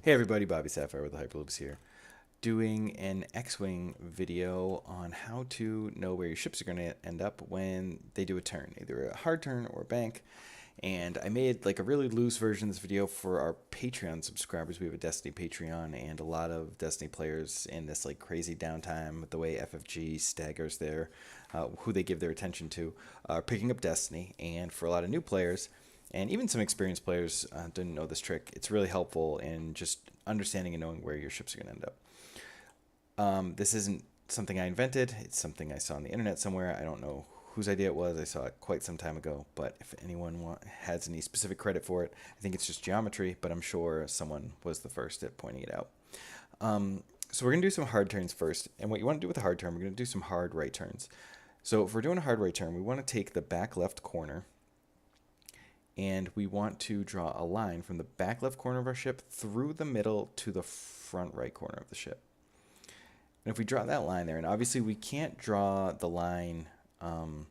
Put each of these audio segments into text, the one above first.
Hey everybody, BobbySapphire with the Hyperloops here, doing an X-Wing video on how to know where your ships are going to end up when they do a turn, either a hard turn or a bank. And I made like a really loose version of this video for our Patreon subscribers. We have a Destiny Patreon, and a lot of Destiny players in this like crazy downtime with the way FFG staggers their who they give their attention to are picking up Destiny. And for a lot of new players, and even some experienced players didn't know this trick, it's really helpful in just understanding and knowing where your ships are going to end up. This isn't something I invented. It's something I saw on the internet somewhere. I don't know whose idea it was. I saw it quite some time ago. But if anyone has any specific credit for it, I think it's just geometry. But I'm sure someone was the first at pointing it out. So we're going to do some hard turns first. And what you want to do with a hard turn, we're going to do some hard right turns. So if we're doing a hard right turn, we want to take the back left corner, and we want to draw a line from the back left corner of our ship through the middle to the front right corner of the ship. And if we draw that line there, and obviously we can't draw the line while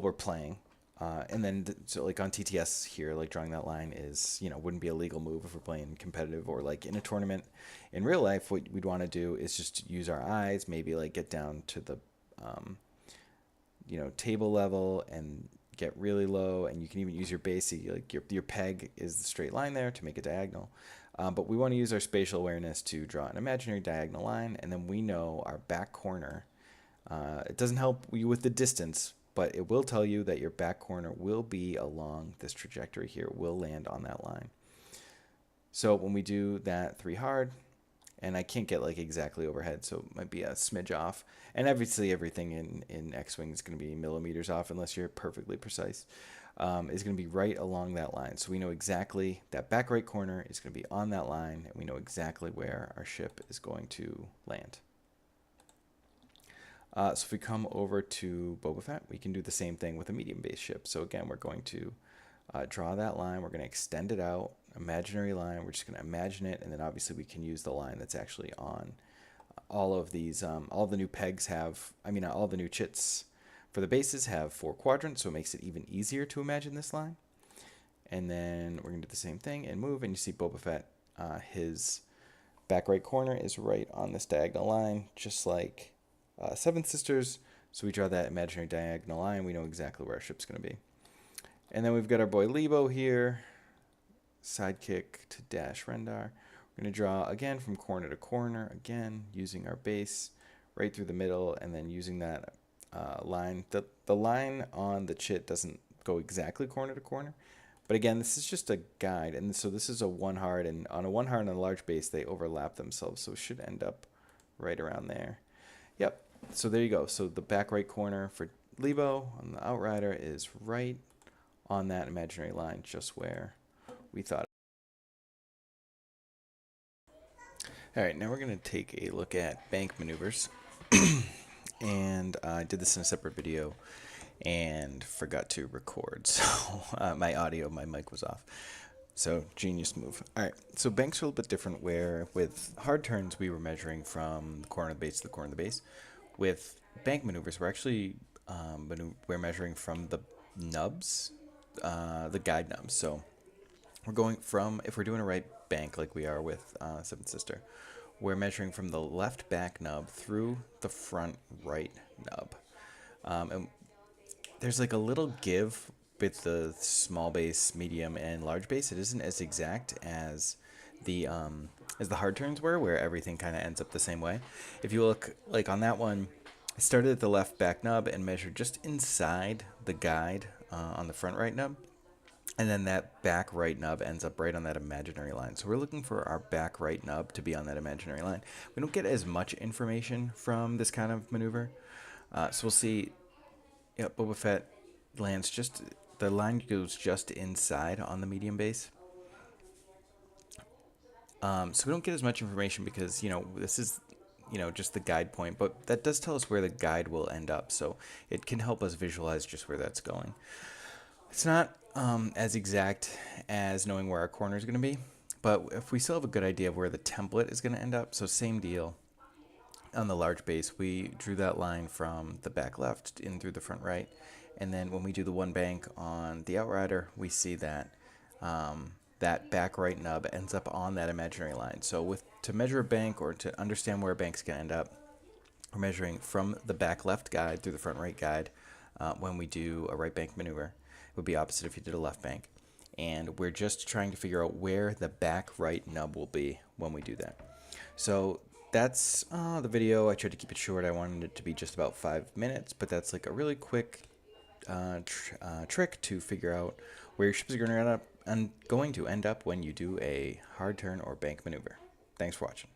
we're playing, and then so like on TTS here, like drawing that line is, wouldn't be a legal move if we're playing competitive or like in a tournament. In real life, what we'd want to do is just use our eyes, maybe like get down to the table level and get really low, and you can even use your base. Like your peg is the straight line there to make a diagonal. But we want to use our spatial awareness to draw an imaginary diagonal line, and then we know our back corner. It doesn't help you with the distance, but it will tell you that your back corner will be along this trajectory here, will land on that line. So when we do that 3 hard, and I can't get like exactly overhead, so it might be a smidge off. And obviously everything in X-Wing is going to be millimeters off unless you're perfectly precise. Is going to be right along that line. So we know exactly that back right corner is going to be on that line, and we know exactly where our ship is going to land. So if we come over to Boba Fett, we can do the same thing with a medium base ship. So again, we're going to draw that line. We're going to extend it out, imaginary line. We're just going to imagine it, and then obviously we can use the line that's actually on all of these. All the new pegs have, all the new chits for the bases have 4 quadrants, so it makes it even easier to imagine this line. And then we're going to do the same thing and move, and you see Boba Fett, his back right corner is right on this diagonal line, just like Seven Sisters. So we draw that imaginary diagonal line. We know exactly where our ship's going to be. And then we've got our boy Lebo here, sidekick to Dash Rendar. We're going to draw again from corner to corner, again using our base right through the middle, and then using that line. The line on the chit doesn't go exactly corner to corner, but again, this is just a guide. And so this is a 1 hard, and on a 1 hard and a large base, they overlap themselves, so it should end up right around there. Yep, so there you go. So the back right corner for Lebo on the Outrider is right on that imaginary line, just where we thought. All right, now we're going to take a look at bank maneuvers. And I did this in a separate video and forgot to record, so my mic was off. So genius move. All right, so banks are a little bit different, where with hard turns we were measuring from the corner of the base to the corner of the base. With bank maneuvers, we're actually we're measuring from the nubs, the guide nubs. So we're going from, if we're doing a right bank like we are with Seventh Sister, we're measuring from the left back nub through the front right nub. And there's like a little give with the small base, medium, and large base. It isn't as exact as the hard turns were, where everything kind of ends up the same way. If you look like on that one, I started at the left back nub and measured just inside the guide on the front right nub. And then that back right nub ends up right on that imaginary line. So we're looking for our back right nub to be on that imaginary line. We don't get as much information from this kind of maneuver. So we'll see, Boba Fett lands just, the line goes just inside on the medium base. So we don't get as much information because, this is, just the guide point. But that does tell us where the guide will end up. So it can help us visualize just where that's going. It's not as exact as knowing where our corner is going to be, but if we still have a good idea of where the template is going to end up, so same deal on the large base, we drew that line from the back left in through the front right, and then when we do the 1 bank on the Outrider, we see that that back right nub ends up on that imaginary line. So to measure a bank or to understand where a bank's going to end up, we're measuring from the back left guide through the front right guide when we do a right bank maneuver. It would be opposite if you did a left bank. And we're just trying to figure out where the back right nub will be when we do that. So that's the video. I tried to keep it short. I wanted it to be just about 5 minutes, but that's like a really quick trick to figure out where your ships are going to end up when you do a hard turn or bank maneuver. Thanks for watching.